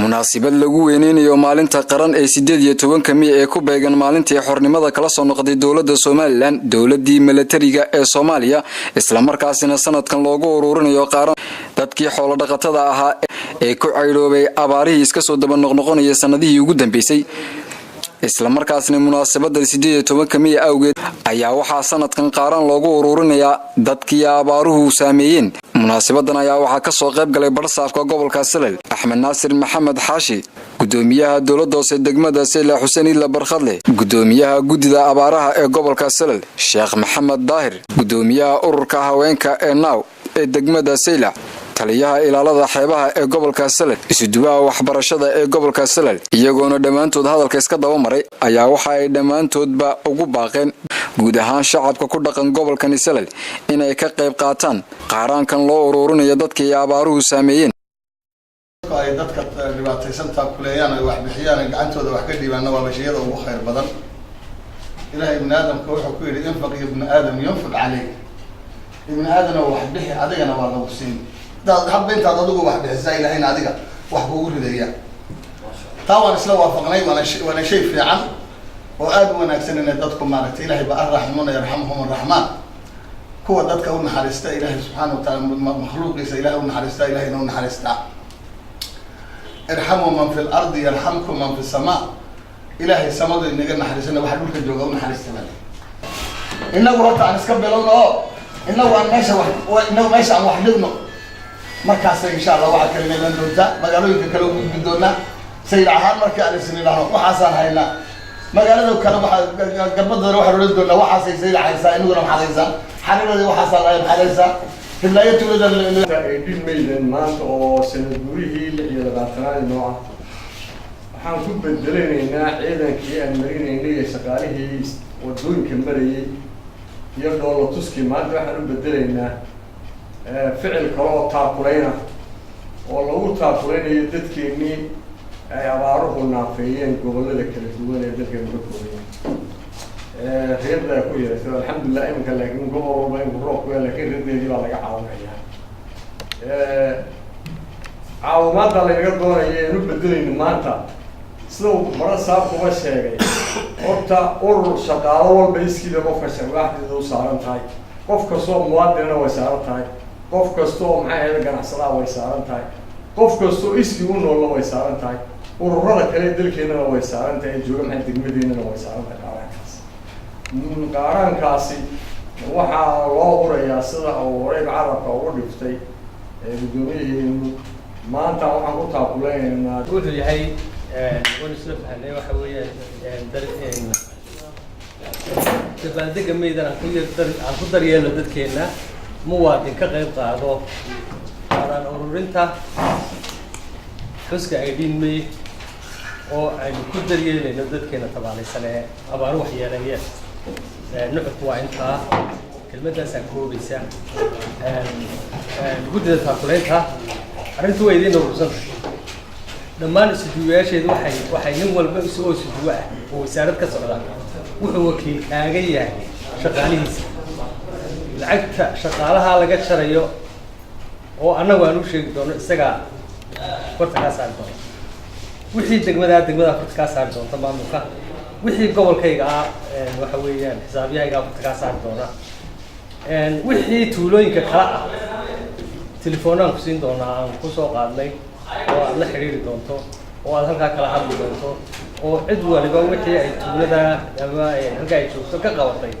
munaasabad lagu weyneynayo maalinta qaran ee 18 May ee ku beegan maalintii xornimada kala soo noqday dawladda Soomaaliland dawladii militariga ee Soomaaliya isla markaasina sanadkan loogu ururinayo qaran dadkii xoolo dhaqatada ahaa ee ku cayloobay abaarihii iska soo daba noqnoqonaya sanadihii ugu dambeysay isla markaasina munaasabada 18 May awgeed ayaa waxa sanadkan qaran loogu ururinayaa dadkii abaaruhu saameeyeen munaasabadan ayaa waxa ka soo qayb galay barsaafka gobolka Salel Axmed Naasir Maxamed Xaashi gudoomiyaha dawladda hoose degmada Salel Xuseen Ila Barkhadle gudoomiyaha gudida abaaraha ee gobolka Salel Sheekh Maxamed Daahir gudoomiyaha ururka haweenka ee Naaw ee degmada Salel taliyaha ilaalada xeebaha ee gobolka Salel isuduwaha waxbarashada ee gobolka Salel iyagoona dhamaantood hadalka iska daba maray ayaa waxa ay dhamaantoodba ugu baaqeen guud ahaan shacabka ku dhaqan gobolka Salel inay ka qayb qaataan qarankan loo ururinayo dadkii abaaruhu saameeyeen ay dadka dhibaataysan kuleeyaan ay wax bixiyaan gacantooda wax ka dhiibaan waa bashiyada ugu khayr badan ilaahay ibn aadamka wuxuu ku yiri infaq ibn aadam yunfiq alayk ibn aadam wax bixi adigana waa lagu siin حب أنت تضوج واحد إزاي لهين عادية واحد بقول ذي طبعا إسلام وافقناي وأنا شيء في عم وأب وأنا أحسن إن دتكم معرفتي إلهي بقى الرحمن يرحمهم الرحمن هو دتك أول حارستا إلهي سبحانه وتعالى مخلوق ليس إلهي أول حارستا إلهي أول حارستا ارحموا من في الأرض يرحمكم من في السماء إلهي السماء اللي نجنا حارسنا واحد ممكن جوجا أول حارستا إنه رد عن سكبلون إنه عن ماشى إنه ماشى عن وحدنا markaas insha Allah waxa kale meelan doonta magaalooyinka kale ugu guddoona sayid ahaan markii aan isniinaano waxaan haynaa magaalada kale waxa gabadha waxa loo doonaa waxa sayid haysa inaguna maxaysa xariirada waxa la maxaysa hilaayatu ay dib meelan maanta oo sanad gurihii 26 nooca waxaan ku bedeleynaa ciidankii aan marinaynay shaqaalihii wadooyinka marayay iyo dowlad tuski maanta waxaan u bedeleynaa فعل كلام تاكلينا والله تاكلينا يدتكني عبارة نافعين قبل ذلك الدول يدتك المكروهين غير ذا كويس الحمد لله إنك لكن قبل ما يروح ولكن رد يجي على عاون عاومات على يقدرون ينبذلين مانتا سلو مرة صعب كويس شيء أرتا شغال والبيسكي ده قف واحد ذو صارن تاي قف كسو مواد وسارن تاي qof kasto maxay ganacsadaa way saaran tahay qof kasto iskii uu nool way saaran tahay ururada kale dalkeena way saaran tahay jooga maxay degmadeena way saaran tahay qarankaasi waxa loo horeeyaa sida uu horay carabka ugu dhiftay gudoomiyaheenu maanta waxaan ku taakuleynaa wuxuu yahay isla fahanay waxa weeyaan dabaldega meydana ku daryeelo dadkeena muwaadin ka qayb qaado qaran ururinta xuska ay dhiinmay oo ay ku daryeelayno dadkeena tabaalaysan ee abaar wax yeelanaya nuxurku waa inta kelmadaas aan koobaysa gudida taakuleynta arrintu way idin urursan dhammaan isduuyaasheedu waxay nin walba isoo isduuwa ah oo wasaarad ka socda wuxuu wakiil kaaga yahay shaqaalihiisa lacagta shaqaalaha laga jarayo oo anagu aan u sheegi doono isaga korta ka saar doono wixii degmada korta ka saar doonta maamulka wixii gobolkayga waxa weeyaan xisaabiyahayga korta ka saar doona wixii tuulooyinka kala ah telefoonaan ku siin doonaa aan ku soo qaadnay oo aad la xiriiri doonto oo aad halkaa kala hadli doonto oo cid waliba wixii ay tuulada ama halka ay joogto ka qabatay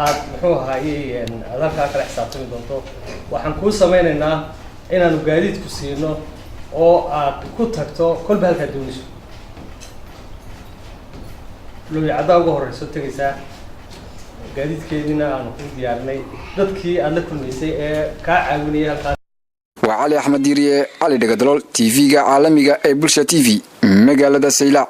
aad muxuu ahaayay adalka kala xisaabtami doonto waxaan ku sameynaynaa inaanu gaadiid ku siino oo aad ku tagto kolba halka doonayso looyacada ugu horeyso tagaysaa gaadiidkeedina aanu ku diyaarinay dadkii aad la kulmaysay ee ka caawinayay halkaas وعلي أحمد ديري علي دقدرول TV عالمي bulsha TV مقالة سيلا